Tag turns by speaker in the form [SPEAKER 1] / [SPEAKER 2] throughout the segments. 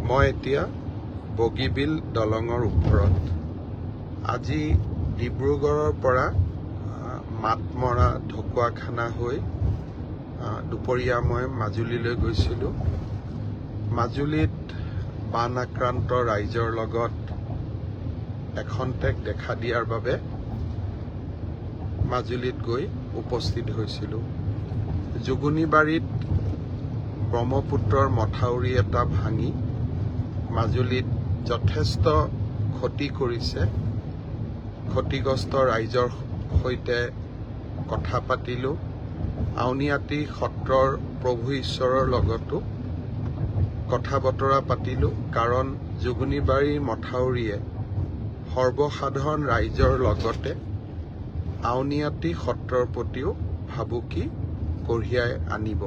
[SPEAKER 1] মই এতিয়া বগীবিল দলঙৰ ওপৰত আজি ডিব্ৰুগড়ৰ পৰা মাতমৰা ঢকুৱাখানা হৈ দুপৰীয়া মই মাজুলীলৈ গৈছিলোঁ। মাজুলীত বান আক্ৰান্ত ৰাইজৰ লগত এখন্তেক দেখা দিয়াৰ বাবে মাজুলীত গৈ উপস্থিত হৈছিলোঁ। যোগিনীবাৰীত ব্ৰহ্মপুত্ৰৰ মথাউৰি এটা ভাঙি মাজুলীত যথেষ্ট ক্ষতি কৰিছে। ক্ষতিগ্ৰস্ত ৰাইজৰ সৈতে কথা পাতিলোঁ। আউনীআটী সত্ৰৰ প্ৰভু ঈশ্বৰৰ লগতো কথা বতৰা পাতিলোঁ, কাৰণ যোগিনীবাৰীৰ মথাউৰিয়ে সৰ্বসাধাৰণ ৰাইজৰ লগতে আউনীআটী সত্ৰৰ প্ৰতিও ভাবুকি কঢ়িয়াই আনিব।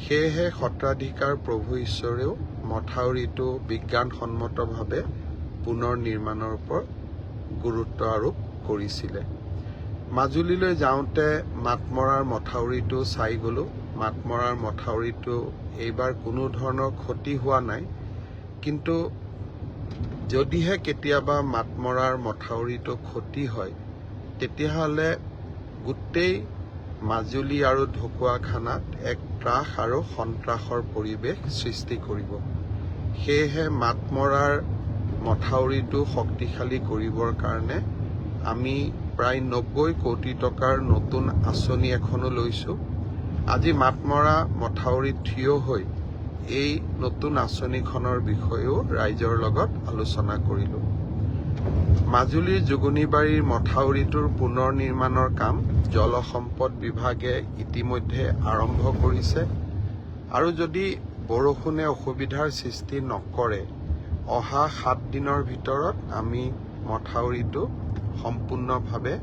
[SPEAKER 1] সেয়েহে সত্ৰাধিকাৰ প্ৰভু ঈশ্বৰেও মথাউৰিটো বিজ্ঞানসন্মতভাৱে পুনৰ নিৰ্মাণৰ ওপৰত গুৰুত্ব আৰোপ কৰিছিলে। মাজুলীলৈ যাওঁতে মাতমৰাৰ মথাউৰিটো চাই গ'লোঁ। মাতমৰাৰ মথাউৰিটো এইবাৰ কোনো ধৰণৰ ক্ষতি হোৱা নাই, কিন্তু যদিহে কেতিয়াবা মাতমৰাৰ মথাউৰিটো ক্ষতি হয়, তেতিয়াহ'লে গোটেই মাজুলী আৰু ঢকুৱাখানাত এক ত্ৰাস আৰু সন্ত্ৰাসৰ পৰিৱেশ সৃষ্টি কৰিব। সেয়েহে মাতমৰাৰ মথাউৰিটো শক্তিশালী কৰিবৰ কাৰণে আমি প্ৰায় 90 কোটি টকাৰ নতুন আঁচনি এখনো লৈছোঁ। আজি মাতমৰা মথাউৰিত থিয় হৈ এই নতুন আঁচনিখনৰ বিষয়েও ৰাইজৰ লগত আলোচনা কৰিলোঁ। মাজুলীৰ যোগিনীবাৰীৰ মথাউৰিটোৰ পুনৰ নিৰ্মাণৰ কাম জলসম্পদ বিভাগে ইতিমধ্যে আৰম্ভ কৰিছে, আৰু যদি বৰষুণে অসুবিধাৰ সৃষ্টি নকৰে, অহা 7 দিনৰ ভিতৰত আমি মথাউৰিটো সম্পূৰ্ণভাৱে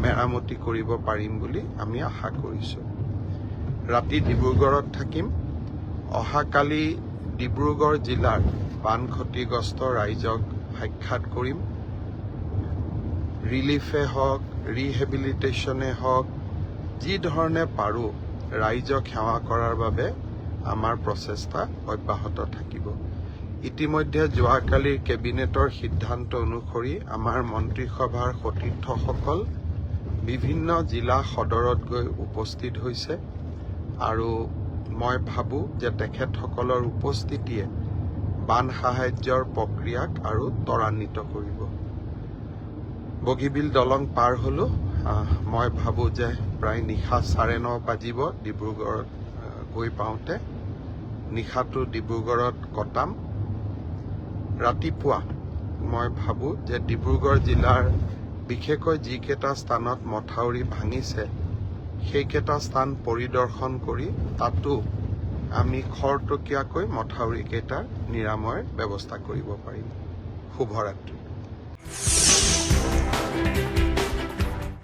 [SPEAKER 1] মেৰামতি কৰিব পাৰিম বুলি আমি আশা কৰিছোঁ। ৰাতি ডিব্ৰুগড়ত থাকিম। অহাকালি ডিব্ৰুগড় জিলাৰ বান ক্ষতিগ্ৰস্ত ৰাইজক সাক্ষাৎ কৰিম। ৰিলিফে হওক, ৰিহেবিলিটেশ্যনে হওক, যি ধৰণে পাৰোঁ ৰাইজক সেৱা কৰাৰ বাবে আমাৰ প্ৰচেষ্টা অব্যাহত থাকিব। ইতিমধ্যে যোৱাকালিৰ কেবিনেটৰ সিদ্ধান্ত অনুসৰি আমাৰ মন্ত্ৰীসভাৰ সতীৰ্থসকল বিভিন্ন জিলা সদৰত গৈ উপস্থিত হৈছে, আৰু মই ভাবোঁ যে তেখেতসকলৰ উপস্থিতিয়ে বান সাহায্যৰ প্ৰক্ৰিয়াক আৰু ত্বৰান্বিত কৰিব। বগীবিল দলং পাৰ হ'লোঁ। মই ভাবোঁ যে প্ৰায় নিশা 9:30 বাজিব ডিব্ৰুগড়ত গৈ পাওঁতে। নিশাটো ডিব্ৰুগড়ত কটাম। ৰাতিপুৱা মই ভাবোঁ যে ডিব্ৰুগড় জিলাৰ বিশেষকৈ যিকেইটা স্থানত মথাউৰি ভাঙিছে, সেইকেইটা স্থান পৰিদৰ্শন কৰি তাতো আমি খৰতকীয়াকৈ মথাউৰিকেইটাৰ নিৰাময়ৰ ব্যৱস্থা কৰিব পাৰিম। শুভৰাত্ৰি।